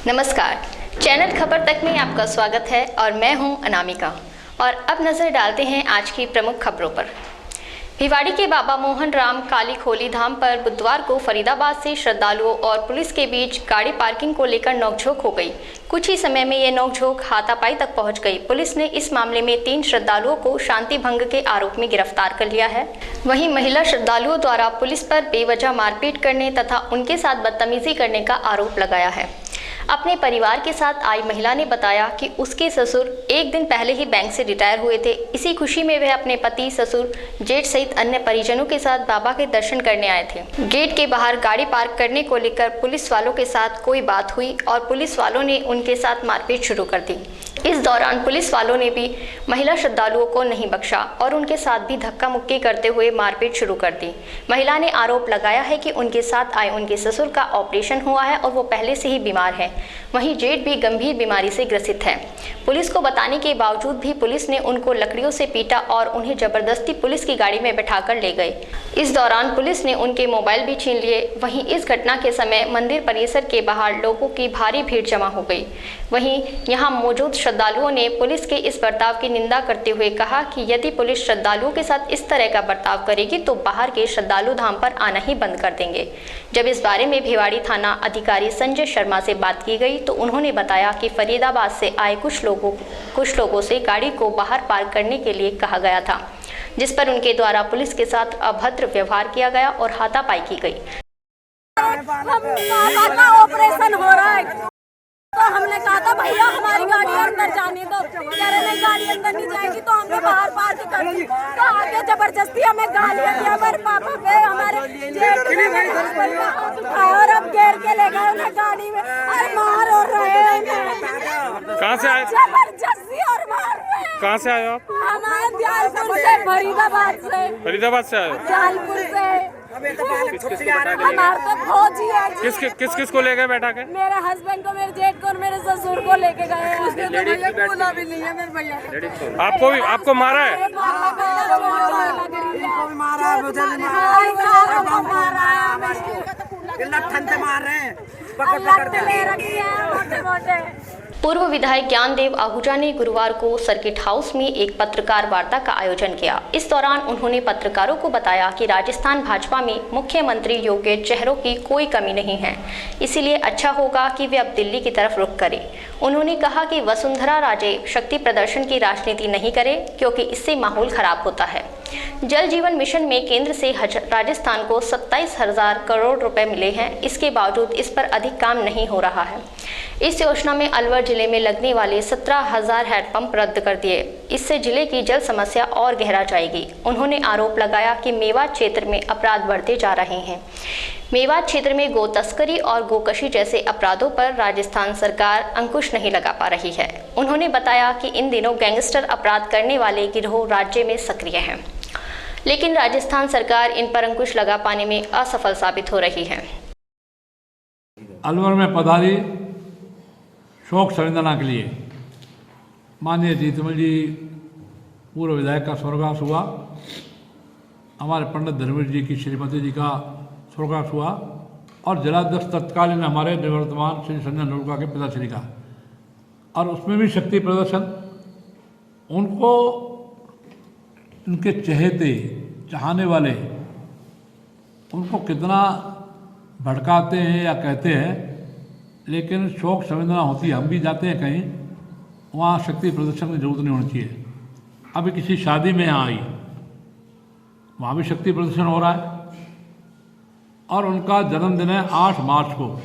नमस्कार, चैनल खबर तक में आपका स्वागत है और मैं हूं अनामिका। और अब नजर डालते हैं आज की प्रमुख खबरों पर। भिवाड़ी के बाबा मोहन राम काली खोली धाम पर बुधवार को फरीदाबाद से श्रद्धालुओं और पुलिस के बीच गाड़ी पार्किंग को लेकर नोकझोंक हो गई। कुछ ही समय में ये नोकझोंक हाथापाई तक पहुंच गई। पुलिस ने इस मामले में 3 श्रद्धालुओं को शांति भंग के आरोप में गिरफ्तार कर लिया है। वहीं महिला श्रद्धालुओं द्वारा पुलिस पर बेवजह मारपीट करने तथा उनके साथ बदतमीजी करने का आरोप लगाया है। अपने परिवार के साथ आई महिला ने बताया कि उसके ससुर एक दिन पहले ही बैंक से रिटायर हुए थे। इसी खुशी में वह अपने पति, ससुर, जेठ सहित अन्य परिजनों के साथ बाबा के दर्शन करने आए थे। गेट के बाहर गाड़ी पार्क करने को लेकर पुलिस वालों के साथ कोई बात हुई और पुलिस वालों ने उनके साथ मारपीट शुरू कर दी। इस दौरान पुलिस वालों ने भी महिला श्रद्धालुओं को नहीं बख्शा और उनके साथ भी धक्का मुक्की करते हुए मारपीट शुरू कर दी। महिला ने आरोप लगाया है कि उनके साथ आए उनके ससुर का ऑपरेशन हुआ है और वो पहले से ही बीमार है। वहीं जेठ भी गंभीर बीमारी से ग्रसित है। पुलिस को बताने के बावजूद भी पुलिस ने उनको लकड़ियों से पीटा और उन्हें जबरदस्ती पुलिस की गाड़ी में बैठाकर ले गए। इस दौरान पुलिस ने उनके मोबाइल भी छीन लिए। वहीं इस घटना के समय मंदिर परिसर के बाहर लोगों की भारी भीड़ जमा हो गई। वहीं यहां मौजूद श्रद्धालुओं ने पुलिस के इस बर्ताव की निंदा करते हुए कहा कि यदि पुलिस श्रद्धालुओं के साथ इस तरह का बर्ताव करेगी तो बाहर के श्रद्धालु धाम पर आना ही बंद कर देंगे। जब इस बारे में भिवाड़ी थाना अधिकारी संजय शर्मा से बात की गई तो उन्होंने बताया कि फरीदाबाद से आए कुछ लोगों से गाड़ी को बाहर पार्क करने के लिए कहा गया था, जिस पर उनके द्वारा पुलिस के साथ अभद्र व्यवहार किया गया और हाथापाई की गई। ऑपरेशन हो रहा है तो हमने कहा था भैया हमारी गाड़ी अंदर जाने दो। कह रहे नहीं गाड़ी अंदर नहीं जाएगी तो हमने बाहर पार्क कर दी। तो आगे जबरदस्ती हमें गालियां दी हमारे पापा पे, हमारे और अब घेर के ले गए उन्हें गाड़ी में और मार हो रहे हैं। कहाँ से आए? जबरदस्ती और मार रहे हैं। कहाँ से आए आप? हमारे दयालपुर से, फरीदाबाद से आए? दयालपुर से। हमारे तो फौजी है। किस को ले गए बैठा के? मेरे हस्बैंड को, मेरे जेठ को और मेरे ससुर को लेके गए। उसने तो भैया बोला भी नहीं है मेरे भैया। आपको मारा है? मार रहे हैं, पकड़ ले रखी है मोटे-मोटे। पूर्व विधायक ज्ञानदेव आहूजा ने गुरुवार को सर्किट हाउस में एक पत्रकार वार्ता का आयोजन किया। इस दौरान उन्होंने पत्रकारों को बताया कि राजस्थान भाजपा में मुख्यमंत्री योग्य चेहरों की कोई कमी नहीं है, इसीलिए अच्छा होगा कि वे अब दिल्ली की तरफ रुख करें। उन्होंने कहा कि वसुंधरा राजे शक्ति प्रदर्शन की राजनीति नहीं करे क्योंकि इससे माहौल खराब होता है। जल जीवन मिशन में केंद्र से राजस्थान को 27,000 करोड़ रुपए मिले हैं, इसके बावजूद इस पर अधिक काम नहीं हो रहा है। इस योजना में अलवर जिले में लगने वाले 17,000 हैंडपंप रद्द कर दिए। इससे जिले की जल समस्या और गहरा जाएगी। उन्होंने आरोप लगाया कि मेवात क्षेत्र में अपराध बढ़ते जा रहे हैं। मेवात क्षेत्र में गो तस्करी और गोकशी जैसे अपराधों पर राजस्थान सरकार अंकुश नहीं लगा पा रही है। उन्होंने बताया कि इन दिनों गैंगस्टर अपराध करने वाले गिरोह राज्य में सक्रिय हैं, लेकिन राजस्थान सरकार इन पर अंकुश लगा पाने में असफल साबित हो रही है। अलवर में पधारी शोक संवेदना के लिए माननीय जीतमल जी पूर्व विधायक का स्वर्गवास हुआ। हमारे पंडित धर्मवीर जी की श्रीमती जी का स्वर्गवास हुआ और जिलाध्यक्ष तत्कालीन हमारे निवर्तमान श्री संजय नरुका के पिताश्री का, और उसमें भी शक्ति प्रदर्शन। उनको उनके चहेते चाहने वाले उनको कितना भड़काते हैं या कहते हैं, लेकिन शोक संवेदना होती है। हम भी जाते हैं कहीं, वहाँ शक्ति प्रदर्शन की जरूरत नहीं होनी चाहिए। अभी किसी शादी में यहाँ आई, वहाँ भी शक्ति प्रदर्शन हो रहा है और उनका जन्मदिन है 8 मार्च को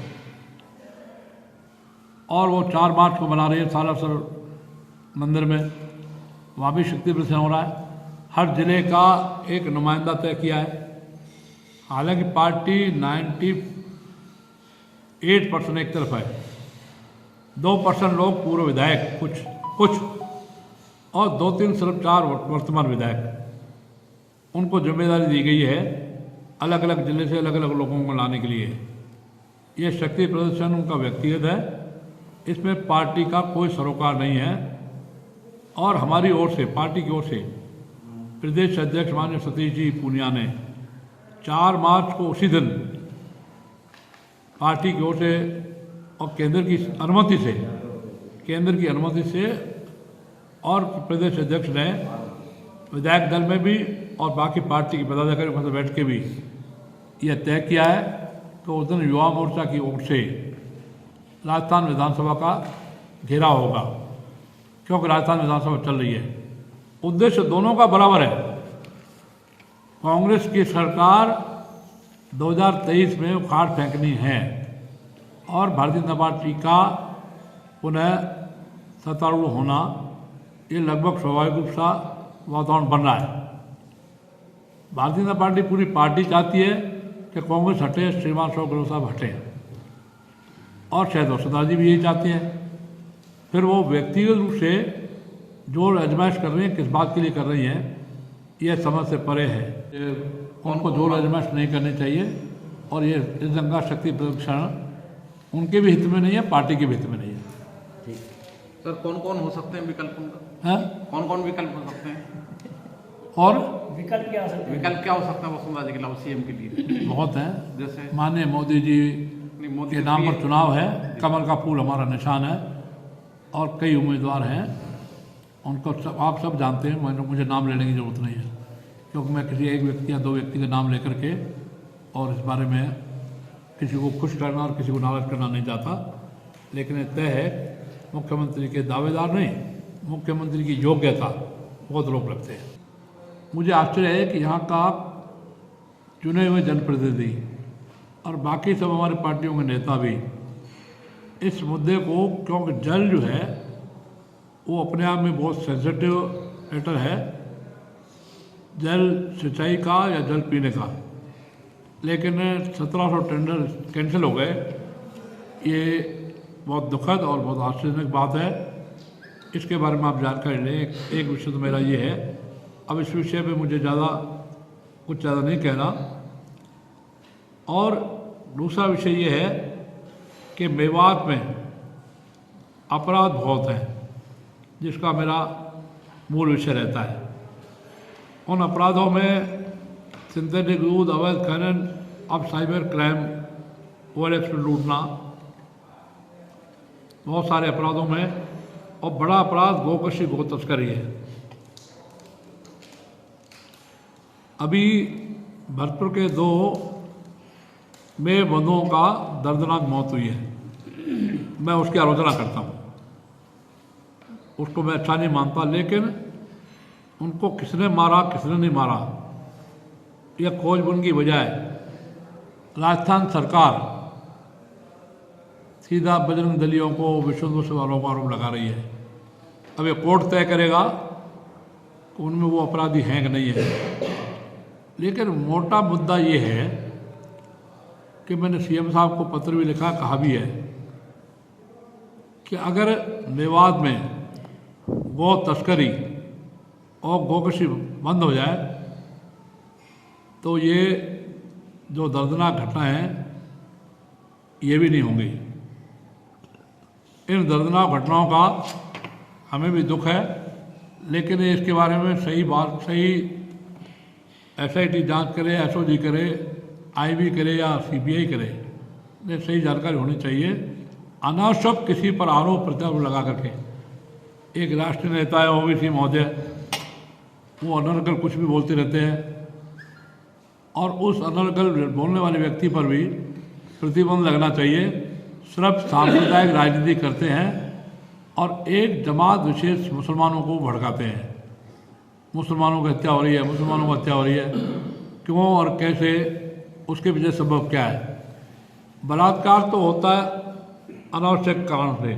और वो 4 मार्च को मना रही है सालासर मंदिर में, वहाँ भी शक्ति प्रदर्शन हो रहा है। हर जिले का एक नुमाइंदा तय किया है। हालांकि पार्टी 98% एक तरफ है, 2% लोग पूर्व विधायक कुछ और 2-3 सिर्फ 4 वर्तमान विधायक, उनको जिम्मेदारी दी गई है अलग अलग जिले से अलग अलग लोगों को लाने के लिए। ये शक्ति प्रदर्शन उनका व्यक्तिगत है, इसमें पार्टी का कोई सरोकार नहीं है। और हमारी ओर से, पार्टी की ओर से प्रदेश अध्यक्ष माननीय सतीश जी पूनिया ने 4 मार्च को उसी दिन पार्टी की ओर से और केंद्र की अनुमति से और प्रदेश अध्यक्ष ने विधायक दल में भी और बाकी पार्टी की पदाधिकारियों के साथ बैठ के भी यह तय किया है कि उस दिन युवा मोर्चा की ओर से राजस्थान विधानसभा का घेराव होगा, क्योंकि राजस्थान विधानसभा चल रही है। उद्देश्य दोनों का बराबर है। कांग्रेस की सरकार 2023 में उखाड़ फेंकनी है और भारतीय जनता पार्टी का पुनः सत्तारूढ़ होना ये लगभग स्वाभाविक रूप सा वातावरण बन रहा है। भारतीय जनता पार्टी पूरी पार्टी चाहती है कि कांग्रेस हटे, श्रीमान अशोक गहलोत साहब हटे, और शायद वसुंधरा जी भी यही चाहते हैं। फिर वो व्यक्तिगत रूप से जो आजमाइश कर रही है, किस बात के लिए कर रही हैं, ये समझ से परे है। उनको जोर आजमाइश नहीं करनी चाहिए और ये इस दंगा शक्ति प्रदर्शन उनके भी हित में नहीं है, पार्टी के भी हित में नहीं है। ठीक सर, कौन कौन हो सकते हैं विकल्पों का? हैं? कौन कौन विकल्प हो सकते हैं और विकल्प क्या हो सकता है वसुंधरा जी के अलावा सीएम के लिए? बहुत हैं। जैसे माननीय मोदी जी के नाम पर चुनाव है, कमल का फूल हमारा निशान है और कई उम्मीदवार हैं। उनको सब आप सब जानते हैं, मुझे नाम लेने की ज़रूरत नहीं है, क्योंकि मैं किसी एक व्यक्ति या दो व्यक्ति का नाम लेकर के और इस बारे में किसी को खुश करना और किसी को नाराज़ करना नहीं चाहता। लेकिन ये तय है, मुख्यमंत्री के दावेदार नहीं, मुख्यमंत्री की योग्यता बहुत लोग रखते हैं। मुझे आश्चर्य है कि यहाँ का चुने हुए जनप्रतिनिधि और बाकी सब हमारी पार्टियों के नेता भी इस मुद्दे को, क्योंकि जल जो है वो अपने आप में बहुत सेंसिटिव मैटर है, जल सिंचाई का या जल पीने का, लेकिन 1700 टेंडर कैंसिल हो गए। ये बहुत दुखद और बहुत आश्चर्यजनक बात है। इसके बारे में आप जानकारी लें। एक विषय तो मेरा ये है, अब इस विषय पे मुझे कुछ ज़्यादा नहीं कहना। और दूसरा विषय ये है कि मेवात में अपराध बहुत हैं, जिसका मेरा मूल विषय रहता है। उन अपराधों में सिंथेटिक दूध, अवैध खनन, अब साइबर क्राइम, OLX में लूटना, बहुत सारे अपराधों में, और बड़ा अपराध गोकशी गो तस्करी है। अभी भरतपुर के 2 मेबंधुओं का दर्दनाक मौत हुई है। मैं उसकी आलोचना करता हूँ, उसको मैं अच्छा नहीं मानता, लेकिन उनको किसने मारा किसने नहीं मारा, यह खोजबीन की बजाय राजस्थान सरकार सीधा बजरंग दलियों को, विश्व हिंदू वालों को आरोप लगा रही है। अब ये कोर्ट तय करेगा कि उनमें वो अपराधी हैं कि नहीं है। लेकिन मोटा मुद्दा ये है कि मैंने सीएम साहब को पत्र भी लिखा, कहा भी है कि अगर मेवात में गौ तस्करी और गोकशी बंद हो जाए तो ये जो दर्दनाक घटना है ये भी नहीं होंगी। इन दर्दनाक घटनाओं का हमें भी दुख है, लेकिन इसके बारे में सही SIT जांच करे, SOG करे, IB करे या CBI करे, ये सही जानकारी होनी चाहिए। अनावश्यक किसी पर आरोप प्रत्यारोप लगा करके, एक राष्ट्रीय नेता है OBC महोदय, वो अनर्गल कुछ भी बोलते रहते हैं, और उस अनर्गल बोलने वाले व्यक्ति पर भी प्रतिबंध लगना चाहिए। सिर्फ सांप्रदायिक राजनीति करते हैं और एक जमात विशेष मुसलमानों को भड़काते हैं। मुसलमानों की हत्या हो रही है, मुसलमानों की हत्या हो रही है, क्यों और कैसे, उसके पीछे सबब क्या है? बलात्कार तो होता है अनावश्यक कारण से,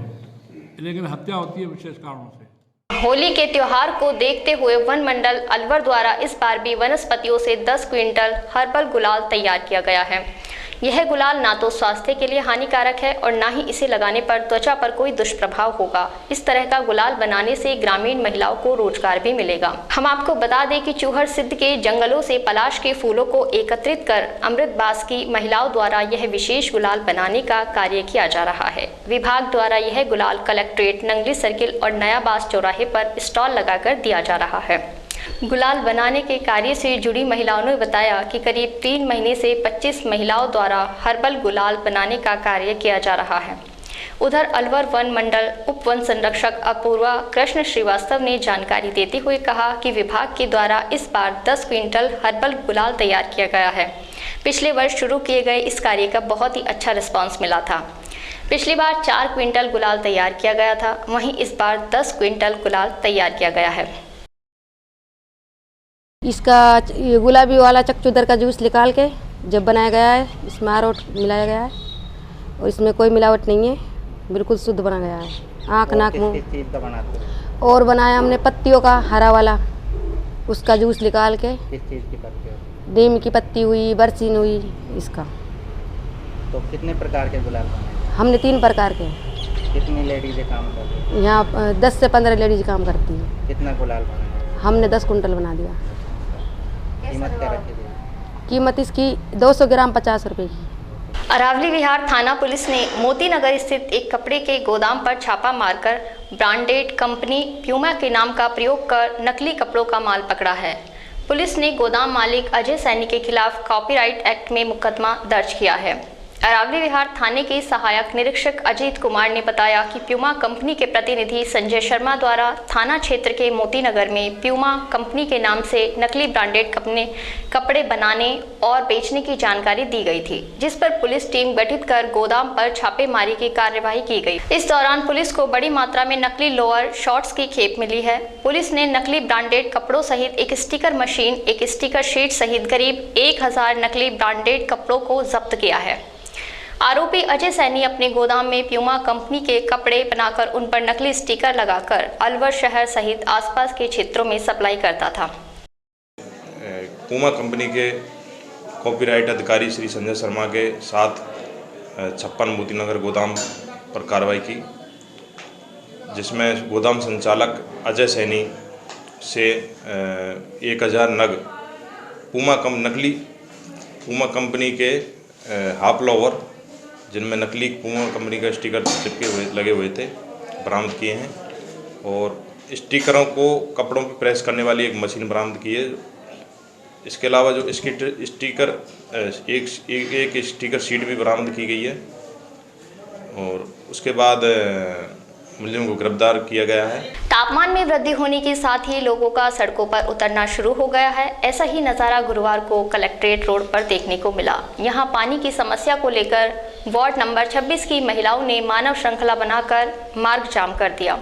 लेकिन हत्या होती है विशेष कारणों से। होली के त्योहार को देखते हुए वन मंडल अलवर द्वारा इस बार भी वनस्पतियों से 10 क्विंटल हर्बल गुलाल तैयार किया गया है। यह गुलाल ना तो स्वास्थ्य के लिए हानिकारक है और ना ही इसे लगाने पर त्वचा पर कोई दुष्प्रभाव होगा। इस तरह का गुलाल बनाने से ग्रामीण महिलाओं को रोजगार भी मिलेगा। हम आपको बता दें कि चूहर सिद्ध के जंगलों से पलाश के फूलों को एकत्रित कर अमृतबास की महिलाओं द्वारा यह विशेष गुलाल बनाने का कार्य किया जा रहा है। विभाग द्वारा यह गुलाल कलेक्ट्रेट, नंगली सर्किल और नया बास चौराहे पर स्टॉल लगाकर दिया जा रहा है। गुलाल बनाने के कार्य से जुड़ी महिलाओं ने बताया कि करीब 3 महीने से 25 महिलाओं द्वारा हर्बल गुलाल बनाने का कार्य किया जा रहा है। उधर अलवर वन मंडल उप वन संरक्षक अपूर्वा कृष्ण श्रीवास्तव ने जानकारी देते हुए कहा कि विभाग के द्वारा इस बार 10 क्विंटल हर्बल गुलाल तैयार किया गया है। पिछले वर्ष शुरू किए गए इस कार्य का बहुत ही अच्छा रिस्पांस मिला था। पिछली बार 4 क्विंटल गुलाल तैयार किया गया था, वहीं इस बार 10 क्विंटल गुलाल तैयार किया गया है। इसका गुलाबी वाला चकचूदर का जूस निकाल के जब बनाया गया है, इसमें अरारोट मिलाया गया है और इसमें कोई मिलावट नहीं है, बिल्कुल शुद्ध बना गया है। आँख नाक मुँह और बनाया हमने पत्तियों का हरा वाला, उसका जूस निकाल के। किस चीज़ की पत्ती होती है? नीम की पत्ती हुई, बरसीन हुई इसका। तो कितने प्रकार के गुलाल बनाए? हमने 3 प्रकार के। कितनी लेडीजें काम कर रही हैं? यहाँ 10 से 15 लेडीज काम करती है। कितना गुलाल बनाया? हमने 10 कुंटल बना दिया। कीमत क्या रखी थी? कीमत इसकी 200 ग्राम 50 रुपये की। अरावली विहार थाना पुलिस ने मोती नगर स्थित एक कपड़े के गोदाम पर छापा मारकर ब्रांडेड कंपनी प्यूमा के नाम का प्रयोग कर नकली कपड़ों का माल पकड़ा है। पुलिस ने गोदाम मालिक अजय सैनी के खिलाफ कॉपीराइट एक्ट में मुकदमा दर्ज किया है। अरावली विहार थाने के सहायक निरीक्षक अजीत कुमार ने बताया कि प्यूमा कंपनी के प्रतिनिधि संजय शर्मा द्वारा थाना क्षेत्र के मोती नगर में प्यूमा कंपनी के नाम से नकली ब्रांडेड कपड़े बनाने और बेचने की जानकारी दी गई थी, जिस पर पुलिस टीम गठित कर गोदाम पर छापेमारी की कार्यवाही की गई। इस दौरान पुलिस को बड़ी मात्रा में नकली लोअर शॉर्ट्स की खेप मिली है। पुलिस ने नकली ब्रांडेड कपड़ों सहित एक स्टिकर मशीन, एक स्टिकर शीट सहित करीब 1000 नकली ब्रांडेड कपड़ों को जब्त किया है। आरोपी अजय सैनी अपने गोदाम में प्यूमा कंपनी के कपड़े बनाकर उन पर नकली स्टिकर लगाकर अलवर शहर सहित आसपास के क्षेत्रों में सप्लाई करता था। प्यूमा कंपनी के कॉपीराइट अधिकारी श्री संजय शर्मा के साथ 56 मोती नगर गोदाम पर कार्रवाई की, जिसमें गोदाम संचालक अजय सैनी से 1000 नग नकली प्यूमा कंपनी के हाफ लोवर, जिनमें नकली प्यूमा कंपनी का स्टिकर चिपके हुए लगे हुए थे, बरामद किए हैं। और स्टिकरों को कपड़ों पर प्रेस करने वाली एक मशीन बरामद की है। इसके अलावा जो स्टिकर एक स्टिकर शीट भी बरामद की गई है और उसके बाद मुलजिम को गिरफ्तार किया गया है। तापमान में वृद्धि होने के साथ ही लोगों का सड़कों पर उतरना शुरू हो गया है। ऐसा ही नज़ारा गुरुवार को कलेक्ट्रेट रोड पर देखने को मिला। यहां पानी की समस्या को लेकर वार्ड नंबर 26 की महिलाओं ने मानव श्रृंखला बनाकर मार्ग जाम कर दिया,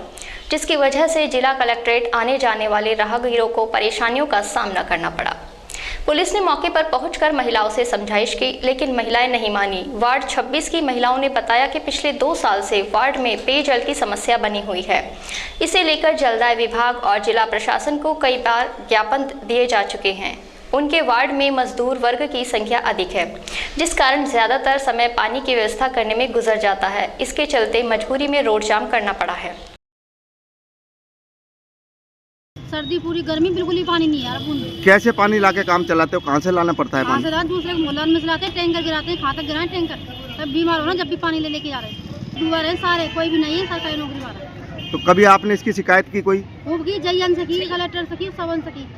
जिसकी वजह से जिला कलेक्ट्रेट आने जाने वाले राहगीरों को परेशानियों का सामना करना पड़ा। पुलिस ने मौके पर पहुंचकर महिलाओं से समझाइश की, लेकिन महिलाएं नहीं मानी। वार्ड 26 की महिलाओं ने बताया कि पिछले 2 साल से वार्ड में पेयजल की समस्या बनी हुई है। इसे लेकर जलदाय विभाग और जिला प्रशासन को कई बार ज्ञापन दिए जा चुके हैं। उनके वार्ड में मजदूर वर्ग की संख्या अधिक है, जिस कारण ज्यादातर समय पानी की व्यवस्था करने में गुजर जाता है। इसके चलते मजबूरी में रोड जाम करना पड़ा है। सर्दी पूरी गर्मी, बिल्कुल ही पानी नहीं आ रहा बूंद। कैसे पानी लाके काम चलाते हो? कहाँ से लाना पड़ता है पानी? दूसरे मोहल्ले में चलाते हैं, टैंकर गिराते हैं, खातक गिराए टैंकर, तब बीमार हो रहा जब भी पानी लेके जा रहे हैं। डूबा रहे सारे, कोई भी नहीं है सरकारी नौकरी वाला। तो कभी आपने इसकी शिकायत की? कोई खूब की, जयन से की, कलेक्टर से की, सबन से की,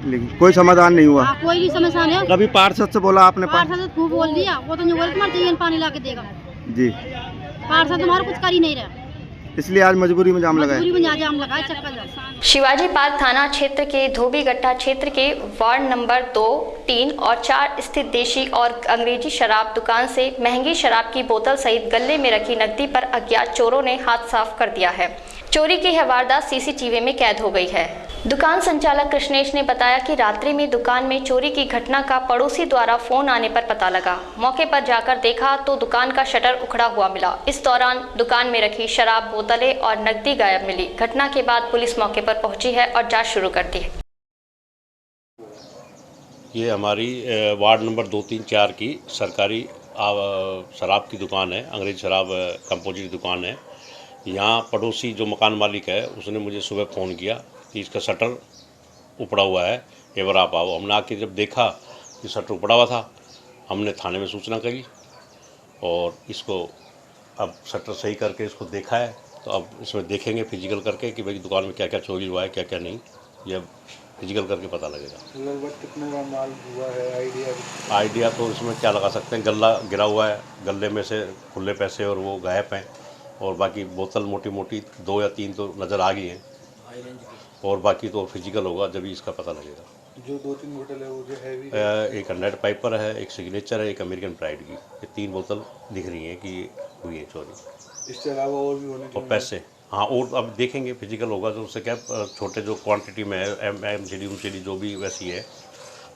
लेकिन कोई समाधान नहीं हुआ। कोई भी समस्या नहीं। कभी पार्षद से बोला आपने? पार्षद खूब बोल दिया, वो तो बोल तुम्हारे जयन पानी ला के देगा जी। पार्षद तुम्हारा कुछ कर ही नहीं रहा, इसलिए आज मजबूरी में जाम लगाया। शिवाजी पार्क थाना क्षेत्र के धोबीगट्टा क्षेत्र के वार्ड नंबर 2, 3 और 4 स्थित देशी और अंग्रेजी शराब दुकान से महंगी शराब की बोतल सहित गल्ले में रखी नकदी पर अज्ञात चोरों ने हाथ साफ कर दिया है। चोरी की यह वारदात सीसीटीवी में कैद हो गई है। दुकान संचालक कृष्णेश ने बताया कि रात्रि में दुकान में चोरी की घटना का पड़ोसी द्वारा फोन आने पर पता लगा। मौके पर जाकर देखा तो दुकान का शटर उखड़ा हुआ मिला। इस दौरान दुकान में रखी शराब बोतलें और नकदी गायब मिली। घटना के बाद पुलिस मौके पर पहुंची है और जांच शुरू कर दी है। ये हमारी वार्ड नंबर 2, 3, 4 की सरकारी शराब की दुकान है, अंग्रेजी शराब कंपोजिट दुकान है। यहाँ पड़ोसी जो मकान मालिक है उसने मुझे सुबह फ़ोन किया कि इसका शटर उपड़ा हुआ है, एवर आप आओ। हमने आके जब देखा कि शटर उपड़ा हुआ था, हमने थाने में सूचना करी और इसको अब शटर सही करके इसको देखा है। तो अब इसमें देखेंगे फिजिकल करके कि भाई दुकान में क्या क्या चोरी हुआ है, क्या क्या नहीं, ये फिजिकल करके पता लगेगा। लगभग कितने का माल हुआ है? आइडिया तो इसमें क्या लगा सकते हैं, गल्ला गिरा हुआ है, गले में से खुले पैसे और वो गायब हैं, और बाकी बोतल मोटी मोटी 2 या 3 तो नज़र आ गई हैं, और बाकी तो फिजिकल होगा जब इसका पता लगेगा। जो 2-3 बोतल है वो जो हैवी एक 100 पाइपर है, एक सिग्नेचर है, एक अमेरिकन प्राइड की, ये 3 बोतल दिख रही हैं कि हुई है चोरी। इसके अलावा और भी होने और पैसे, हाँ, और अब देखेंगे फिजिकल होगा तो उससे क्या छोटे जो क्वांटिटी में है एमसीडी जो भी वैसी है,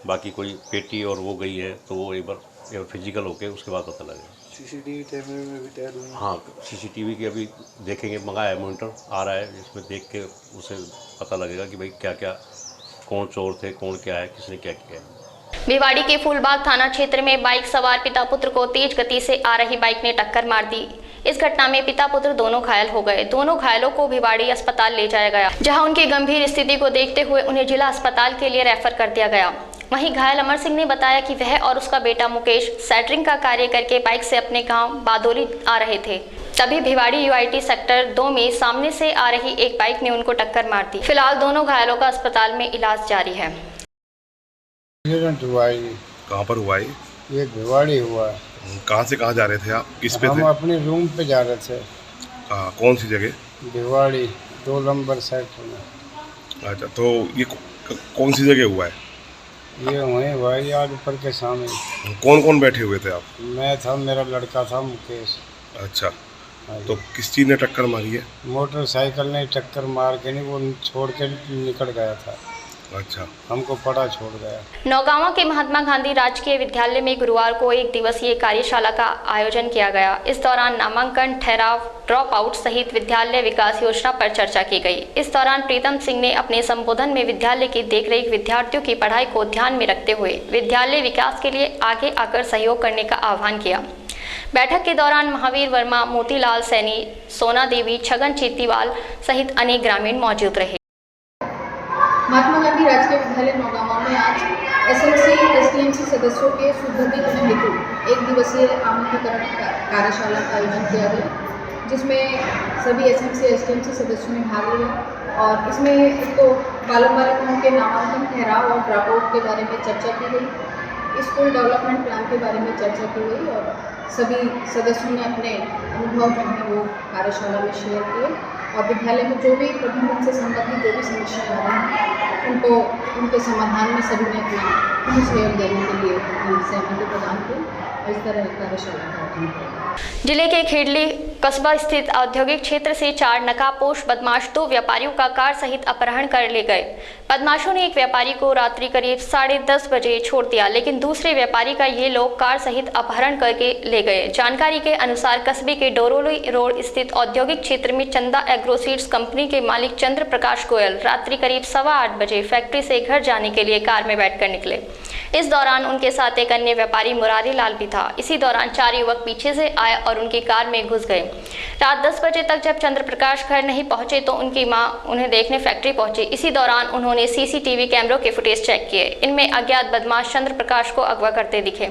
बाकी कोई पेटी और वो गई है तो वो एक बार फिजिकल होके उसके बाद पता लगेगा। सीसीटीवी कैमरे में भी तैयार हुई। हाँ, सीसीटीवी की अभी देखेंगे, मंगाया है, मॉनिटर आ रहा है, इसमें देख के उसे पता लगेगा कि भाई क्या क्या, कौन चोर थे, कौन क्या है, किसने क्या किया है। भिवाड़ी के फूलबाग थाना क्षेत्र में बाइक सवार पिता पुत्र को तेज गति से आ रही बाइक ने टक्कर मार दी। इस घटना में पिता पुत्र दोनों घायल हो गए। दोनों घायलों को भिवाड़ी अस्पताल ले जाया गया, जहां उनकी गंभीर स्थिति को देखते हुए उन्हें जिला अस्पताल के लिए रेफर कर दिया गया। वहीं घायल अमर सिंह ने बताया कि वह और उसका बेटा मुकेश सेटरिंग का कार्य करके बाइक से अपने गांव बादोली आ रहे थे, तभी भिवाड़ी यूआईटी सेक्टर 2 में सामने से आ रही एक बाइक ने उनको टक्कर मार दी। फिलहाल दोनों घायलों का अस्पताल में इलाज जारी है। एक्सीडेंट हुआ है। कहाँ पर हुआ है? ये भिवाड़ी हुआ है। कहाँ से कहाँ जा रहे थे आप? किस पे थे? हम अपने रूम पे जा रहे थे। कौन सी जगह? भिवाड़ी 2 नंबर सेक्टर में। अच्छा, तो ये कौन सी जगह हुआ है? ये वहीं भाई आज ऊपर के सामने। कौन कौन बैठे हुए थे आप? मैं था, मेरा लड़का था मुकेश। अच्छा, तो किस चीज़ ने टक्कर मारी है? मोटरसाइकिल ने टक्कर मार के नहीं, वो छोड़ के निकल गया था। अच्छा, हमको पड़ा छोड़ गया। नौगांवा के महात्मा गांधी राजकीय विद्यालय में गुरुवार को 1 दिवसीय कार्यशाला का आयोजन किया गया। इस दौरान नामांकन, ठहराव, ड्रॉप आउट सहित विद्यालय विकास योजना पर चर्चा की गई। इस दौरान प्रीतम सिंह ने अपने संबोधन में विद्यालय की देखरेख, विद्यार्थियों की पढ़ाई को ध्यान में रखते हुए विद्यालय विकास के लिए आगे आकर सहयोग करने का आह्वान किया। बैठक के दौरान महावीर वर्मा, मोतीलाल सैनी, सोना देवी, छगन चेतीवाल सहित अनेक ग्रामीण मौजूद रहे। महात्मा गांधी राजकीय विद्यालय नौगांवा में आज एसएमसी एसटीएमसी सदस्यों के सुदृढ़ीकरण हेतु 1 दिवसीय आमंत्रण कार्यशाला का आयोजन किया गया, जिसमें सभी एसएमसी एसटीएमसी सदस्यों ने भाग लिया। और इसमें एक तो बालक-बालिकाओं के नामांकन, ठहराव और ड्रॉप आउट के बारे में चर्चा की गई, स्कूल डेवलपमेंट प्लान के बारे में चर्चा की गई और सभी सदस्यों ने अपने अनुभव जो हैं वो कार्यशाला में शेयर किए और विद्यालय में जो भी प्रबंधन से संबंधित जो भी समस्याएं आ रही हैं उनको उनके समाधान में सभी ने अपना सहयोग देने के लिए सहमति प्रदान की। इस तरह कार्यशाला का आयोजन किया। जिले के खेडली कस्बा स्थित औद्योगिक क्षेत्र से 4 नकाबपोश बदमाश 2 व्यापारियों का कार सहित अपहरण कर ले गए। बदमाशों ने एक व्यापारी को रात्रि करीब 10:30 बजे छोड़ दिया, लेकिन दूसरे व्यापारी का ये लोग कार सहित अपहरण करके ले गए। जानकारी के अनुसार कस्बे के डोरोली रोड स्थित औद्योगिक क्षेत्र में चंदा एग्रो सीड्स कंपनी के मालिक चंद्र प्रकाश गोयल रात्रि करीब 8:15 बजे फैक्ट्री से घर जाने के लिए कार में बैठकर निकले। इस दौरान उनके साथ एक अन्य व्यापारी मुरारी लाल भी था। इसी दौरान 4 युवक पीछे से आए और उनकी कार में घुस गए। रात 10 बजे तक जब चंद्र प्रकाश घर नहीं पहुंचे तो उनकी मां उन्हें देखने फैक्ट्री पहुंची। इसी दौरान उन्होंने सीसीटीवी कैमरों के फुटेज चेक किए। इनमें अज्ञात बदमाश चंद्र प्रकाश को अगवा करते दिखे।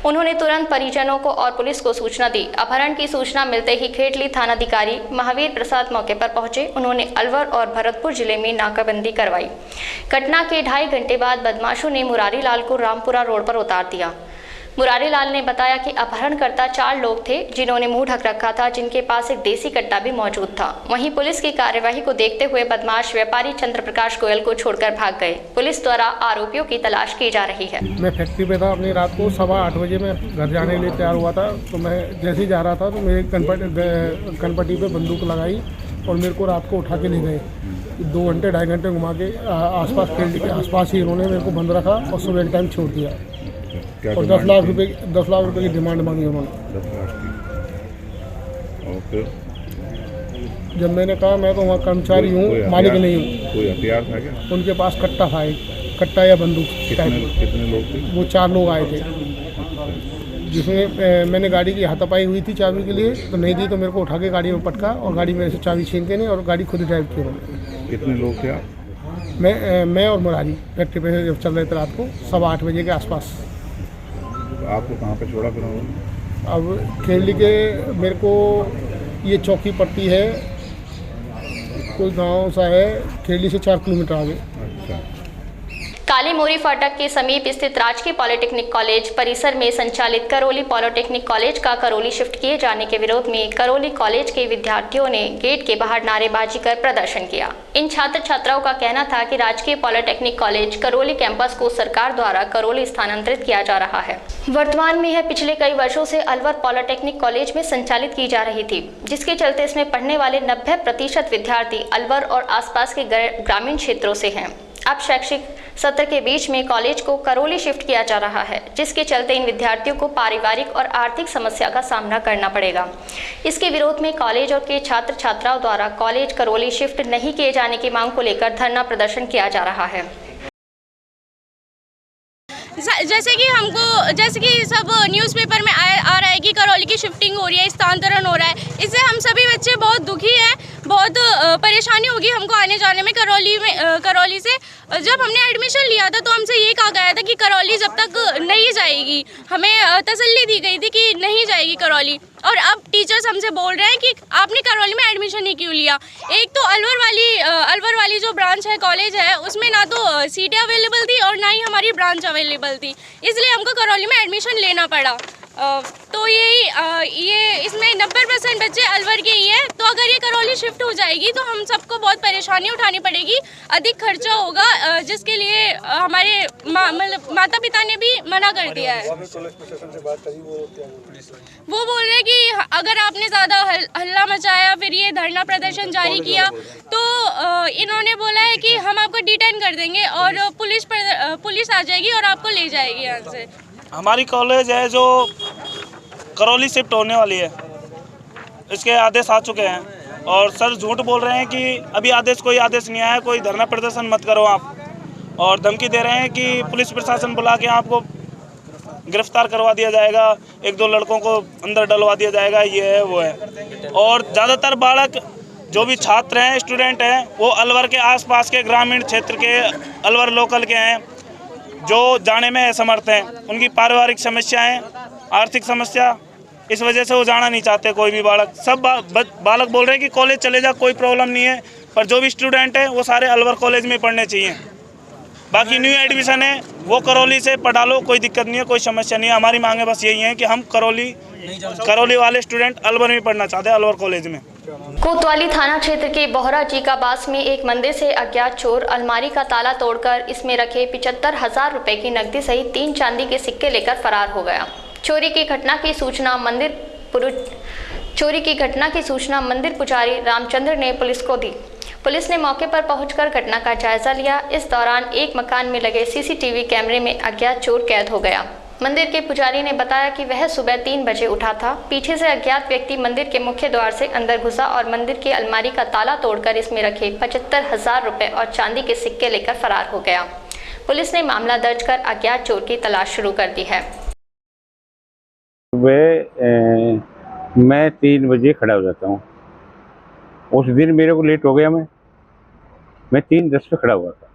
उन्होंने तुरंत परिजनों को और पुलिस को सूचना दी। अपहरण की सूचना मिलते ही खेडली थानाधिकारी महावीर प्रसाद मौके पर पहुंचे। उन्होंने अलवर और भरतपुर जिले में नाकाबंदी करवाई। घटना के 2.5 घंटे बाद बदमाशों ने मुरारी लाल को रामपुरा रोड पर उतार दिया। मुरारी लाल ने बताया कि अपहरणकर्ता 4 लोग थे जिन्होंने मुंह ढक रखा था, जिनके पास एक देसी कट्टा भी मौजूद था। वहीं पुलिस की कार्यवाही को देखते हुए बदमाश व्यापारी चंद्र प्रकाश गोयल को छोड़कर भाग गए। पुलिस द्वारा आरोपियों की तलाश की जा रही है। मैं फैक्ट्री पे था, अपनी रात को 8:15 बजे मैं घर जाने के लिए तैयार हुआ था, तो मैं जैसे ही जा रहा था तो मेरे कनपट्टी पे बंदूक लगाई और मेरे को रात को उठा के ले गए। 2 घंटे 2.5 घंटे घुमा के आसपास फील्ड के आसपास ही इन्होंने मेरे को बंद रखा और सुबह टाइम छोड़ दिया और 10 लाख रुपए की डिमांड मांगी उन्होंने। 10 लाख की। और फिर जब मैंने कहा मैं तो वहाँ कर्मचारी हूँ, मालिक नहीं हूँ। कोई हथियार था क्या? उनके पास कट्टा था, एक कट्टा या बंदूक। कितने लोग थे? वो 4 लोग आए थे, जिसमें मैंने गाड़ी की हाथापाई हुई थी चाबी के लिए, तो नहीं दी तो मेरे को उठा के गाड़ी में पटका और गाड़ी में से चाबी छीन के नहीं और गाड़ी खुद ड्राइव की उन्होंने। कितने लोग थे आप? मैं और मुरारी फैक्ट्री पे जब चल रहे थे रात को 8:15 बजे के आसपास। आपको कहाँ पे छोड़ा फिर? अब खेली के मेरे को ये चौकी पड़ती है, कोई गांव सा है खेली से 4 किलोमीटर आगे। अच्छा। काली मोरी फाटक के समीप स्थित राजकीय पॉलिटेक्निक कॉलेज परिसर में संचालित करौली पॉलिटेक्निक कॉलेज का करौली शिफ्ट किए जाने के विरोध में करौली कॉलेज के विद्यार्थियों ने गेट के बाहर नारेबाजी कर प्रदर्शन किया। इन छात्र छात्राओं का कहना था कि राजकीय पॉलिटेक्निक कॉलेज करौली कैंपस को सरकार द्वारा करौली स्थानांतरित किया जा रहा है। वर्तमान में यह पिछले कई वर्षों से अलवर पॉलिटेक्निक कॉलेज में संचालित की जा रही थी, जिसके चलते इसमें पढ़ने वाले 90% विद्यार्थी अलवर और आसपास के ग्रामीण क्षेत्रों से हैं। अब शैक्षिक सत्र के बीच में कॉलेज को करौली शिफ्ट किया जा रहा है, जिसके चलते इन विद्यार्थियों को पारिवारिक और आर्थिक समस्या का सामना करना पड़ेगा। इसके विरोध में कॉलेज और के छात्र छात्राओं द्वारा कॉलेज करौली शिफ्ट नहीं किए जाने की मांग को लेकर धरना प्रदर्शन किया जा रहा है। जैसे कि सब न्यूज़पेपर में आ रहा है कि करौली की शिफ्टिंग हो रही है, स्थानांतरण हो रहा है। इससे हम सभी बच्चे बहुत दुखी हैं, बहुत परेशानी होगी हमको आने जाने में करौली से। जब हमने एडमिशन लिया था तो हमसे ये कहा गया था कि करौली जब तक नहीं जाएगी, हमें तसल्ली दी गई थी कि नहीं जाएगी करौली। और अब टीचर्स हमसे बोल रहे हैं कि आपने करौली में एडमिशन नहीं क्यों लिया। एक तो अलवर वाली जो ब्रांच है, कॉलेज है, उसमें ना तो सीटें अवेलेबल थी और ना ही हमारी ब्रांच अवेलेबल थी, इसलिए हमको करौली में एडमिशन लेना पड़ा। तो ये इसमें 90% बच्चे अलवर के ही हैं। तो अगर ये करौली शिफ्ट हो जाएगी तो हम सबको बहुत परेशानी उठानी पड़ेगी, अधिक खर्चा होगा, जिसके लिए हमारे माता पिता ने भी मना कर दिया है। वो बोल रहे कि अगर आपने ज़्यादा हल्ला मचाया, फिर ये धरना प्रदर्शन जारी किया, तो इन्होंने बोला है कि हम आपको डिटेन कर देंगे और पुलिस आ जाएगी और आपको ले जाएगी यहाँ से। हमारी कॉलेज है जो करौली शिफ्ट होने वाली है, इसके आदेश आ चुके हैं और सर झूठ बोल रहे हैं कि अभी कोई आदेश नहीं आया, कोई धरना प्रदर्शन मत करो आप, और धमकी दे रहे हैं कि पुलिस प्रशासन बुला के आपको गिरफ्तार करवा दिया जाएगा, 1-2 लड़कों को अंदर डलवा दिया जाएगा, ये है वो है। और ज़्यादातर बालक जो भी छात्र हैं, स्टूडेंट हैं, वो अलवर के आसपास के ग्रामीण क्षेत्र के, अलवर लोकल के हैं, जो जाने में असमर्थ हैं। उनकी पारिवारिक समस्याएं, आर्थिक समस्या, इस वजह से वो जाना नहीं चाहते। कोई भी बालक, सब बालक बोल रहे हैं कि कॉलेज चले जा, कोई प्रॉब्लम नहीं है, पर जो भी स्टूडेंट हैं वो सारे अलवर कॉलेज में पढ़ने चाहिए। बाकी न्यू एडमिशन है वो करौली से पढ़ा लो, कोई दिक्कत नहीं है, कोई समस्या नहीं है। हमारी मांगे बस यही है कि हम करौली वाले स्टूडेंट अलवर में पढ़ना चाहते हैं, अलवर कॉलेज में। कोतवाली थाना क्षेत्र के बोहरा जीकाबास में एक मंदिर से अज्ञात चोर अलमारी का ताला तोड़कर इसमें रखे 75,000 रुपए की नकदी सहित 3 चांदी के सिक्के लेकर फरार हो गया। चोरी की घटना की सूचना मंदिर पुजारी रामचंद्र ने पुलिस को दी। पुलिस ने मौके पर पहुंचकर घटना का जायजा लिया। इस दौरान एक मकान में लगे सीसीटीवी कैमरे में अज्ञात चोर कैद हो गया। मंदिर के पुजारी ने बताया कि वह सुबह 3 बजे उठा था। पीछे से अज्ञात व्यक्ति मंदिर के मुख्य द्वार से अंदर घुसा और मंदिर की अलमारी का ताला तोड़कर इसमें रखे 75,000 रुपए और चांदी के सिक्के लेकर फरार हो गया। पुलिस ने मामला दर्ज कर अज्ञात चोर की तलाश शुरू कर दी है। मैं 3 बजे खड़ा हो जाता हूँ। उस दिन मेरे को लेट हो गया, मैं 3:10 पे खड़ा हुआ था।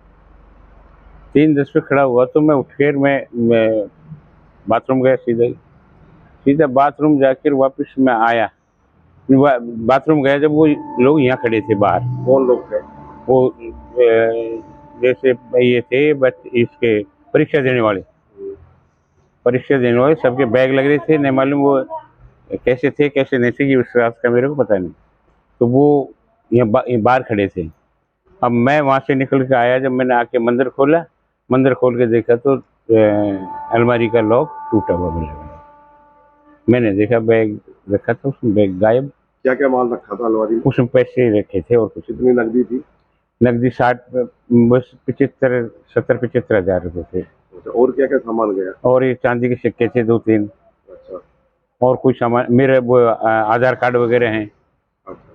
3:10 पे खड़ा हुआ तो मैं उठकर मैं बाथरूम गया, सीधा बाथरूम जाकर वापस मैं आया। बाथरूम गया जब वो लोग यहाँ खड़े थे बाहर। कौन लोग थे? वो जैसे ये थे इसके परीक्षा देने वाले सबके बैग लग रहे थे। नहीं मालूम वो कैसे थे कैसे नहीं थे कि उस रात का मेरे को पता नहीं। तो वो यहाँ बाहर खड़े थे। अब मैं वहाँ से निकल के आया, जब मैंने आके मंदिर खोल के देखा तो अलमारी का लॉक टूटा हुआ मिला। मैंने देखा बैग रखा था, उसमें बैग गायब। क्या क्या माल रखा था अलमारी में? उसमें पैसे रखे थे और कुछ। कितनी नकदी थी? नकदी 70-75 हज़ार रुपये थे। और क्या क्या सामान गया? और ये चांदी के सिक्के थे 2-3। अच्छा। और कुछ सामान, मेरे वो आधार कार्ड वगैरह हैं। अच्छा।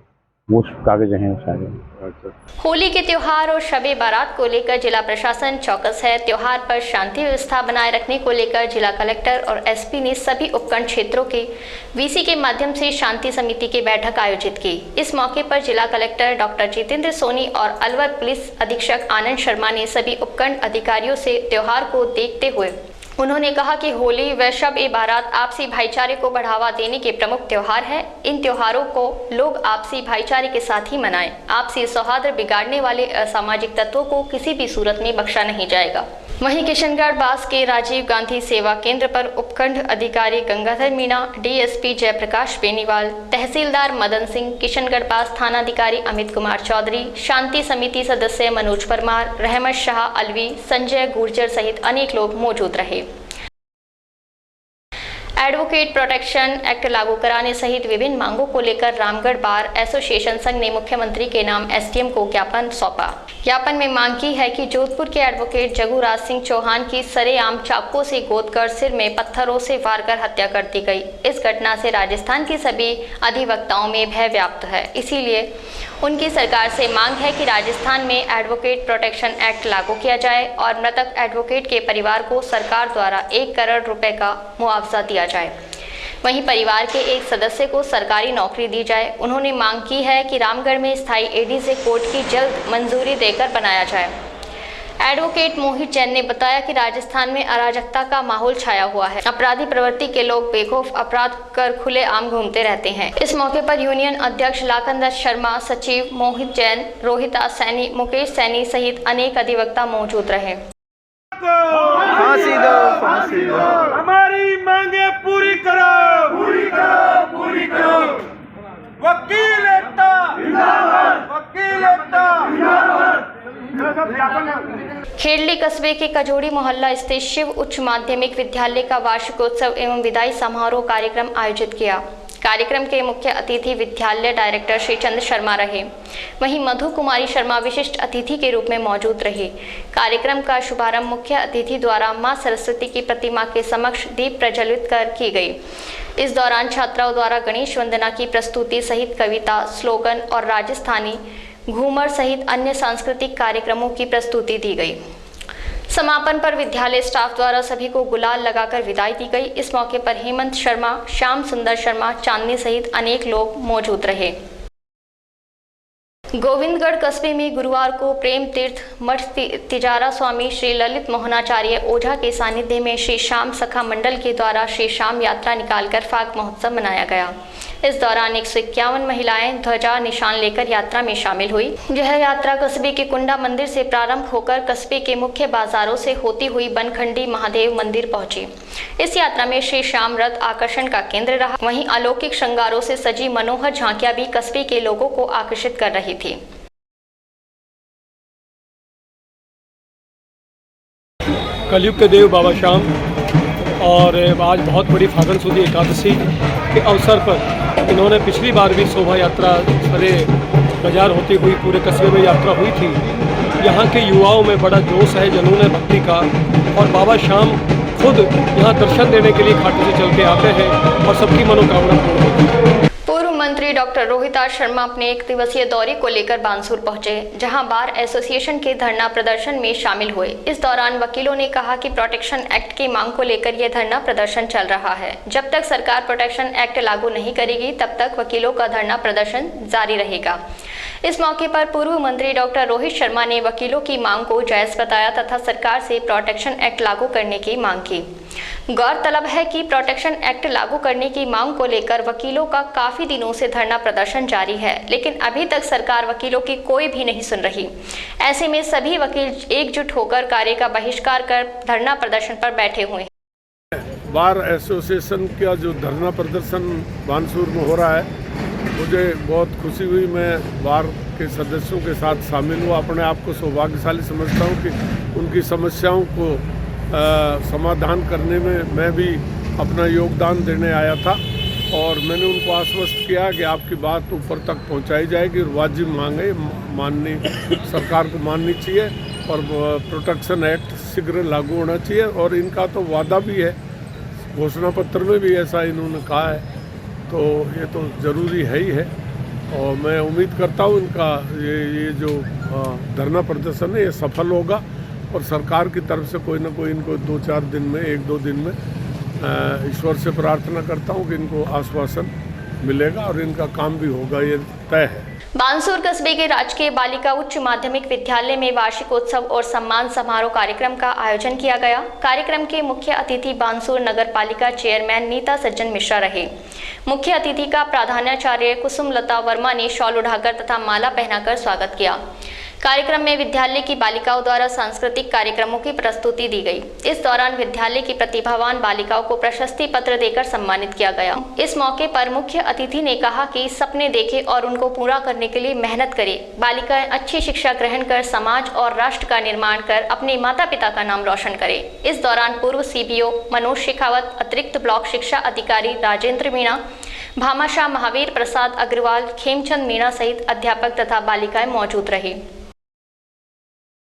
वो कागज हैं सारे। अच्छा। होली के त्योहार और शबे बारात को लेकर जिला प्रशासन चौकस है। त्योहार पर शांति व्यवस्था बनाए रखने को लेकर जिला कलेक्टर और एसपी ने सभी उपखंड क्षेत्रों के वीसी के माध्यम से शांति समिति की बैठक आयोजित की। इस मौके पर जिला कलेक्टर डॉक्टर जितेंद्र सोनी और अलवर पुलिस अधीक्षक आनंद शर्मा ने सभी उपखंड अधिकारियों से त्योहार को देखते हुए उन्होंने कहा कि होली व शब-ए-बारात आपसी भाईचारे को बढ़ावा देने के प्रमुख त्योहार है। इन त्योहारों को लोग आपसी भाईचारे के साथ ही मनाएं। आपसी सौहार्द बिगाड़ने वाले असामाजिक तत्वों को किसी भी सूरत में बख्शा नहीं जाएगा। वहीं किशनगढ़ बास के राजीव गांधी सेवा केंद्र पर उपखंड अधिकारी गंगाधर मीणा, डीएसपी जयप्रकाश बेनीवाल, तहसीलदार मदन सिंह, किशनगढ़ बास थानाधिकारी अमित कुमार चौधरी, शांति समिति सदस्य मनोज परमार, रहमत शाह अलवी, संजय गुर्जर सहित अनेक लोग मौजूद रहे। एडवोकेट प्रोटेक्शन एक्ट लागू कराने सहित विभिन्न मांगों को लेकर रामगढ़ बार एसोसिएशन संघ ने मुख्यमंत्री के नाम एसडीएम को ज्ञापन सौंपा। ज्ञापन में मांग की है कि जोधपुर के एडवोकेट जगूराज सिंह चौहान की सरेआम चाकू से गोदकर सिर में पत्थरों से वार कर हत्या कर दी गई। इस घटना से राजस्थान के सभी अधिवक्ताओं में भय व्याप्त है। इसीलिए उनकी सरकार से मांग है कि राजस्थान में एडवोकेट प्रोटेक्शन एक्ट लागू किया जाए और मृतक एडवोकेट के परिवार को सरकार द्वारा 1 करोड़ रुपए का मुआवजा दिया जाए। वहीं परिवार के एक सदस्य को सरकारी नौकरी दी जाए। उन्होंने मांग की है कि रामगढ़ में स्थायी एडीजे कोर्ट की जल्द मंजूरी देकर बनाया जाए। एडवोकेट मोहित जैन ने बताया कि राजस्थान में अराजकता का माहौल छाया हुआ है। अपराधी प्रवृत्ति के लोग बेखौफ अपराध कर खुलेआम घूमते रहते हैं। इस मौके पर यूनियन अध्यक्ष लाखनदत्त शर्मा, सचिव मोहित जैन, रोहिता सैनी, मुकेश सैनी सहित अनेक अधिवक्ता मौजूद रहे। फांसी दो, फांसी दो, हमारी मांगे पूरी करो, पूरी करो, पूरी करो। वकील एकता जिंदाबाद, वकील एकता जिंदाबाद। खेड़ली कस्बे के कजोड़ी मोहल्ला स्थित शिव उच्च माध्यमिक विद्यालय का वार्षिकोत्सव एवं विदाई समारोह कार्यक्रम आयोजित किया। कार्यक्रम के मुख्य अतिथि विद्यालय डायरेक्टर श्री चंद्र शर्मा रहे। वहीं मधु कुमारी शर्मा विशिष्ट अतिथि के रूप में मौजूद रही। कार्यक्रम का शुभारंभ मुख्य अतिथि द्वारा मां सरस्वती की प्रतिमा के समक्ष दीप प्रज्वलित कर की गई। इस दौरान छात्राओं द्वारा गणेश वंदना की प्रस्तुति सहित कविता, स्लोगन और राजस्थानी घूमर सहित अन्य सांस्कृतिक कार्यक्रमों की प्रस्तुति दी गई। समापन पर विद्यालय स्टाफ द्वारा सभी को गुलाल लगाकर विदाई दी गई। इस मौके पर हेमंत शर्मा, श्याम सुंदर शर्मा, चांदनी सहित अनेक लोग मौजूद रहे। गोविंदगढ़ कस्बे में गुरुवार को प्रेम तीर्थ मठ तिजारा स्वामी श्री ललित मोहनाचार्य ओझा के सानिध्य में श्री श्याम सखा मंडल के द्वारा श्री श्याम यात्रा निकालकर फाग महोत्सव मनाया गया। इस दौरान 151 महिलाएं ध्वजा निशान लेकर यात्रा में शामिल हुई। यह यात्रा कस्बे के कुंडा मंदिर से प्रारंभ होकर कस्बे के मुख्य बाजारों से होती हुई बनखंडी महादेव मंदिर पहुंची। इस यात्रा में श्री श्याम रथ आकर्षण का केंद्र रहा। वहीं अलौकिक श्रृंगारों से सजी मनोहर झांकियां भी कस्बे के लोगों को आकर्षित कर रही थी। कलयुग के देव बाबा श्याम और आज बहुत बड़ी फागण सुदी एकादशी के अवसर पर इन्होंने पिछली बार भी शोभा यात्रा बड़े बाजार होती हुई पूरे कस्बे में यात्रा हुई थी। यहाँ के युवाओं में बड़ा जोश है, जुनून है भक्ति का और बाबा श्याम खुद यहाँ दर्शन देने के लिए घाटों से चल के आते हैं और सबकी मनोकामना पूर्ण होती है। पूर्व मंत्री डॉक्टर रोहिता शर्मा अपने 1 दिवसीय दौरे को लेकर बानसूर पहुंचे, जहां बार एसोसिएशन के धरना प्रदर्शन में शामिल हुए। इस दौरान वकीलों ने कहा कि प्रोटेक्शन एक्ट की मांग को लेकर यह धरना प्रदर्शन चल रहा है। जब तक सरकार प्रोटेक्शन एक्ट लागू नहीं करेगी तब तक वकीलों का धरना प्रदर्शन जारी रहेगा। इस मौके पर पूर्व मंत्री डॉक्टर रोहित शर्मा ने वकीलों की मांग को जायज बताया तथा सरकार से प्रोटेक्शन एक्ट लागू करने की मांग की। गौरतलब है कि प्रोटेक्शन एक्ट लागू करने की मांग को लेकर वकीलों का काफी दिनों से धरना प्रदर्शन जारी है, लेकिन अभी तक सरकार वकीलों की कोई भी नहीं सुन रही। ऐसे में सभी वकील एकजुट होकर कार्य का बहिष्कार कर धरना प्रदर्शन पर बैठे हुए हैं। बार एसोसिएशन का जो धरना प्रदर्शन बानसूर में हो रहा है, मुझे बहुत खुशी हुई। मैं बार के सदस्यों के साथ शामिल हुआ। अपने आप को सौभाग्यशाली समझता हूँ कि उनकी समस्याओं को समाधान करने में मैं भी अपना योगदान देने आया था और मैंने उनको आश्वस्त किया कि आपकी बात ऊपर तक पहुंचाई जाएगी और वाजिब मांगे माननी सरकार को माननी चाहिए और प्रोटेक्शन एक्ट शीघ्र लागू होना चाहिए। और इनका तो वादा भी है, घोषणा पत्र में भी ऐसा इन्होंने कहा है, तो ये तो ज़रूरी है ही है। और मैं उम्मीद करता हूँ इनका ये जो धरना प्रदर्शन है ये सफल होगा और सरकार की तरफ से कोई ना कोई इनको 2-4 दिन में 1-2 दिन में ईश्वर से प्रार्थना करता हूँ कि इनको आश्वासन मिलेगा और इनका काम भी होगा, ये तय है। बानसूर कस्बे के राजकीय बालिका उच्च माध्यमिक विद्यालय में वार्षिकोत्सव और सम्मान समारोह कार्यक्रम का आयोजन किया गया। कार्यक्रम के मुख्य अतिथि बानसूर नगर पालिका चेयरमैन नीता सज्जन मिश्रा रहे। मुख्य अतिथि का प्रधानाचार्य कुसुमलता वर्मा ने शॉल उठाकर तथा माला पहनाकर स्वागत किया। कार्यक्रम में विद्यालय की बालिकाओं द्वारा सांस्कृतिक कार्यक्रमों की प्रस्तुति दी गई। इस दौरान विद्यालय की प्रतिभावान बालिकाओं को प्रशस्ति पत्र देकर सम्मानित किया गया। इस मौके पर मुख्य अतिथि ने कहा कि सपने देखें और उनको पूरा करने के लिए मेहनत करें। बालिकाएं अच्छी शिक्षा ग्रहण कर समाज और राष्ट्र का निर्माण कर अपने माता पिता का नाम रोशन करें। इस दौरान पूर्व CBO मनोज शेखावत, अतिरिक्त ब्लॉक शिक्षा अधिकारी राजेंद्र मीणा, भामाशाह महावीर प्रसाद अग्रवाल, खेमचंद मीणा सहित अध्यापक तथा बालिकाएं मौजूद रही।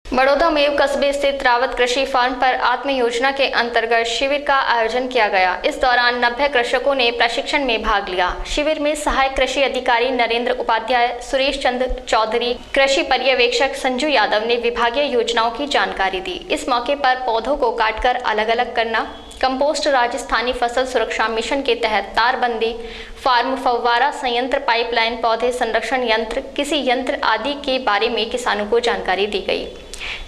बड़ौदा में कस्बे स्थित रावत कृषि फार्म पर आत्म योजना के अंतर्गत शिविर का आयोजन किया गया। इस दौरान 90 कृषकों ने प्रशिक्षण में भाग लिया। शिविर में सहायक कृषि अधिकारी नरेंद्र उपाध्याय, सुरेश चंद्र चौधरी, कृषि पर्यवेक्षक संजू यादव ने विभागीय योजनाओं की जानकारी दी। इस मौके पर पौधों को काटकर अलग अलग करना, कंपोस्ट, राजस्थानी फसल सुरक्षा मिशन के तहत तारबंदी, फार्म फव्वारा संयंत्र, पाइपलाइन, पौधे संरक्षण यंत्र, किसी यंत्र आदि के बारे में किसानों को जानकारी दी गई।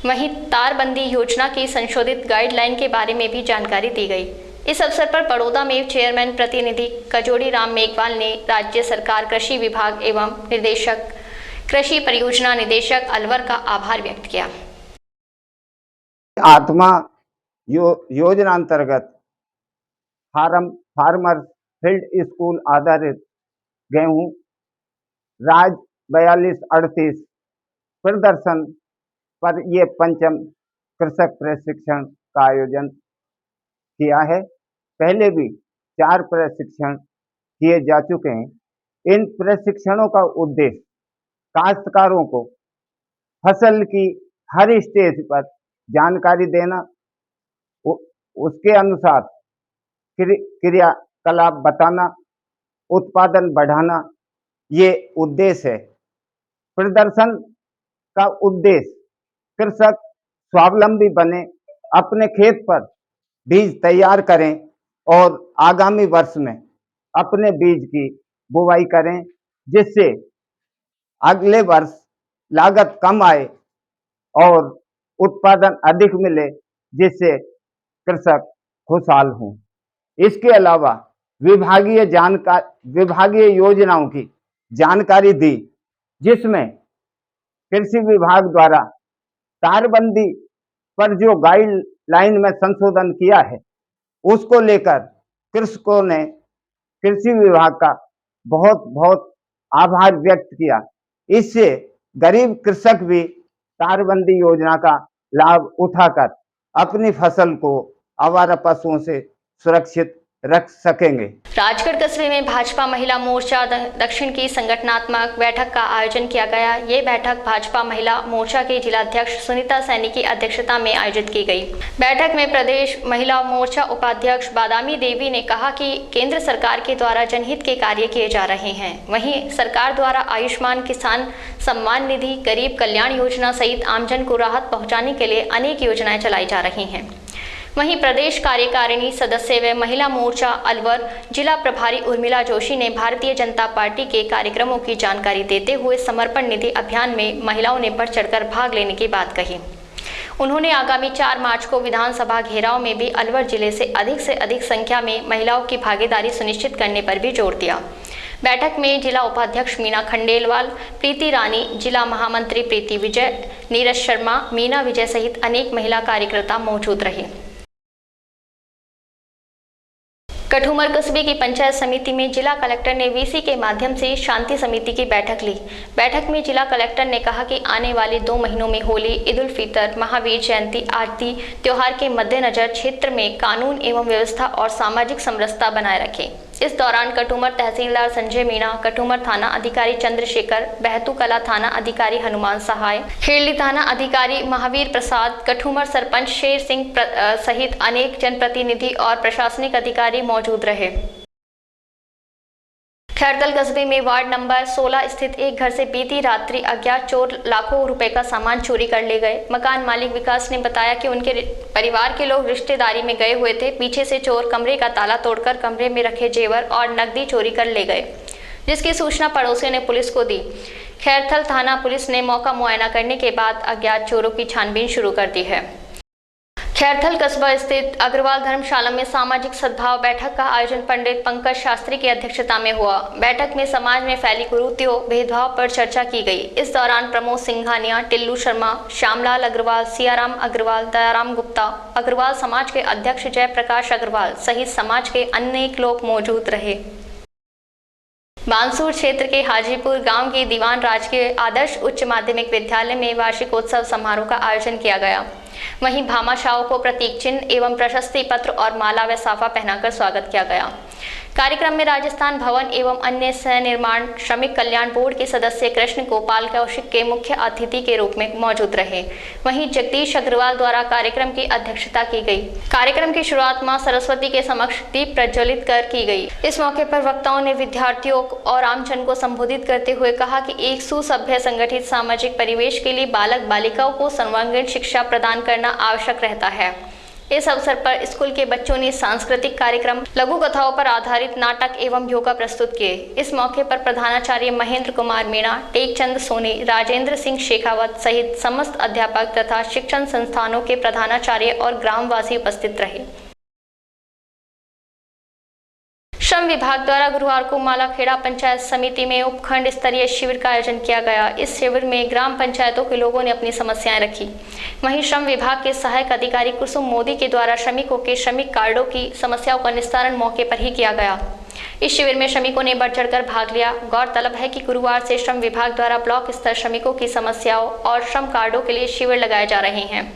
वहीं तारबंदी योजना की संशोधित गाइडलाइन के बारे में भी जानकारी दी गई। इस अवसर पर बड़ौदा में चेयरमैन प्रतिनिधि कजोड़ी राम मेघवाल ने राज्य सरकार कृषि विभाग एवं निर्देशक कृषि परियोजना निदेशक अलवर का आभार व्यक्त किया। आत्मा योजना अंतर्गत फार्मर फील्ड स्कूल आधारित गेहूं राज 4238 प्रदर्शन पर ये पंचम कृषक प्रशिक्षण का आयोजन किया है। पहले भी 4 प्रशिक्षण किए जा चुके हैं। इन प्रशिक्षणों का उद्देश्य काश्तकारों को फसल की हर स्टेज पर जानकारी देना, उसके अनुसार क्रियाकलाप बताना, उत्पादन बढ़ाना, ये उद्देश्य है। प्रदर्शन का उद्देश्य कृषक स्वावलंबी बने, अपने खेत पर बीज तैयार करें और आगामी वर्ष में अपने बीज की बुवाई करें, जिससे अगले वर्ष लागत कम आए और उत्पादन अधिक मिले, जिससे कृषक खुशहाल हों। इसके अलावा विभागीय योजनाओं की जानकारी दी, जिसमें कृषि विभाग द्वारा तारबंदी पर जो गाइडलाइन में संशोधन किया है, उसको लेकर कृषकों ने कृषि विभाग का बहुत बहुत आभार व्यक्त किया। इससे गरीब कृषक भी तारबंदी योजना का लाभ उठाकर अपनी फसल को आवारा पशुओं से सुरक्षित रख सकेंगे। राजगढ़ कस्बे में भाजपा महिला मोर्चा दक्षिण की संगठनात्मक बैठक का आयोजन किया गया। ये बैठक भाजपा महिला मोर्चा के जिलाध्यक्ष सुनीता सैनी की अध्यक्षता में आयोजित की गई। बैठक में प्रदेश महिला मोर्चा उपाध्यक्ष बादामी देवी ने कहा कि केंद्र सरकार के द्वारा जनहित के कार्य किए जा रहे हैं। वहीं सरकार द्वारा आयुष्मान किसान सम्मान निधि, गरीब कल्याण योजना सहित आमजन को राहत पहुँचाने के लिए अनेक योजनाएं चलाई जा रही हैं। वहीं प्रदेश कार्यकारिणी सदस्य व महिला मोर्चा अलवर जिला प्रभारी उर्मिला जोशी ने भारतीय जनता पार्टी के कार्यक्रमों की जानकारी देते हुए समर्पण निधि अभियान में महिलाओं ने बढ़ चढ़कर भाग लेने की बात कही। उन्होंने आगामी 4 मार्च को विधानसभा घेराव में भी अलवर जिले से अधिक संख्या में महिलाओं की भागीदारी सुनिश्चित करने पर भी जोर दिया। बैठक में जिला उपाध्यक्ष मीना खंडेलवाल, प्रीति रानी, जिला महामंत्री प्रीति विजय, नीरज शर्मा, मीना विजय सहित अनेक महिला कार्यकर्ता मौजूद रहे। कठुमर कस्बे की पंचायत समिति में जिला कलेक्टर ने वीसी के माध्यम से शांति समिति की बैठक ली। बैठक में जिला कलेक्टर ने कहा कि आने वाले 2 महीनों में होली, ईद उल फितर, महावीर जयंती आदि त्योहार के मद्देनजर क्षेत्र में कानून एवं व्यवस्था और सामाजिक समरसता बनाए रखें। इस दौरान कठुमर तहसीलदार संजय मीणा, कठुमर थाना अधिकारी चंद्रशेखर, बहतू कला थाना अधिकारी हनुमान सहाय, खेड़ली थाना अधिकारी महावीर प्रसाद, कठुमर सरपंच शेर सिंह सहित अनेक जनप्रतिनिधि और प्रशासनिक अधिकारी मौजूद रहे। खैरतल कस्बे में वार्ड नंबर 16 स्थित एक घर से बीती रात्रि अज्ञात चोर लाखों रुपए का सामान चोरी कर ले गए। मकान मालिक विकास ने बताया कि उनके परिवार के लोग रिश्तेदारी में गए हुए थे। पीछे से चोर कमरे का ताला तोड़कर कमरे में रखे जेवर और नकदी चोरी कर ले गए, जिसकी सूचना पड़ोसियों ने पुलिस को दी। खैरथल थाना पुलिस ने मौका मुआयना करने के बाद अज्ञात चोरों की छानबीन शुरू कर दी है। खैरथल कस्बा स्थित अग्रवाल धर्मशाला में सामाजिक सद्भाव बैठक का आयोजन पंडित पंकज शास्त्री की अध्यक्षता में हुआ। बैठक में समाज में फैली कुरीतियों, भेदभाव पर चर्चा की गई। इस दौरान प्रमोद सिंघानिया, टिल्लू शर्मा, श्यामलाल अग्रवाल, सियाराम अग्रवाल, दयाराम गुप्ता, अग्रवाल समाज के अध्यक्ष जयप्रकाश अग्रवाल सहित समाज के अनेक लोग मौजूद रहे। बांसुर क्षेत्र के हाजीपुर गांव के दीवान राजकीय आदर्श उच्च माध्यमिक विद्यालय में वार्षिकोत्सव समारोह का आयोजन किया गया। वहीं भामाशाहों को प्रतीक चिन्ह एवं प्रशस्ति पत्र और माला व साफा पहनाकर स्वागत किया गया। कार्यक्रम में राजस्थान भवन एवं अन्य सह निर्माण श्रमिक कल्याण बोर्ड के सदस्य कृष्ण गोपाल कौशिक के मुख्य अतिथि के रूप में मौजूद रहे। वहीं जगदीश अग्रवाल द्वारा कार्यक्रम की अध्यक्षता की गई। कार्यक्रम की शुरुआत मां सरस्वती के समक्ष दीप प्रज्वलित कर की गई। इस मौके पर वक्ताओं ने विद्यार्थियों और आमजन को संबोधित करते हुए कहा कि एक सुसभ्य संगठित सामाजिक परिवेश के लिए बालक बालिकाओं को सर्वांगीण शिक्षा प्रदान करना आवश्यक रहता है। इस अवसर पर स्कूल के बच्चों ने सांस्कृतिक कार्यक्रम, लघु कथाओं पर आधारित नाटक एवं योगा प्रस्तुत किए। इस मौके पर प्रधानाचार्य महेंद्र कुमार मीणा, टेकचंद सोनी, राजेंद्र सिंह शेखावत सहित समस्त अध्यापक तथा शिक्षण संस्थानों के प्रधानाचार्य और ग्रामवासी उपस्थित रहे। श्रम विभाग द्वारा गुरुवार को मालाखेड़ा पंचायत समिति में उपखंड स्तरीय शिविर का आयोजन किया गया। इस शिविर में ग्राम पंचायतों के लोगों ने अपनी समस्याएं रखी। वहीं श्रम विभाग के सहायक अधिकारी कुसुम मोदी के द्वारा श्रमिकों के श्रमिक कार्डों की समस्याओं का निस्तारण मौके पर ही किया गया। इस शिविर में श्रमिकों ने बढ़ चढ़कर भाग लिया। गौरतलब है कि गुरुवार से श्रम विभाग द्वारा ब्लॉक स्तर श्रमिकों की समस्याओं और श्रम कार्डों के लिए शिविर लगाए जा रहे हैं।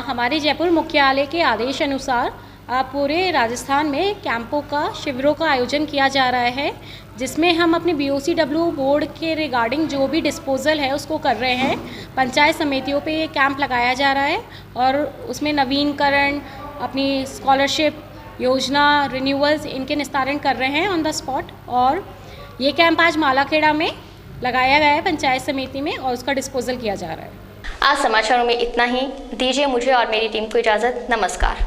हमारे जयपुर मुख्यालय के आदेश अनुसार पूरे राजस्थान में कैंपों का, शिविरों का आयोजन किया जा रहा है, जिसमें हम अपने BOCW बोर्ड के रिगार्डिंग जो भी डिस्पोजल है उसको कर रहे हैं। पंचायत समितियों पे ये कैंप लगाया जा रहा है और उसमें नवीनकरण, अपनी स्कॉलरशिप योजना, रिन्यूअल्स, इनके निस्तारण कर रहे हैं ऑन द स्पॉट। और ये कैंप आज मालाखेड़ा में लगाया गया है पंचायत समिति में और उसका डिस्पोजल किया जा रहा है। आज समाचारों में इतना ही। दीजिए मुझे और मेरी टीम को इजाज़त। नमस्कार।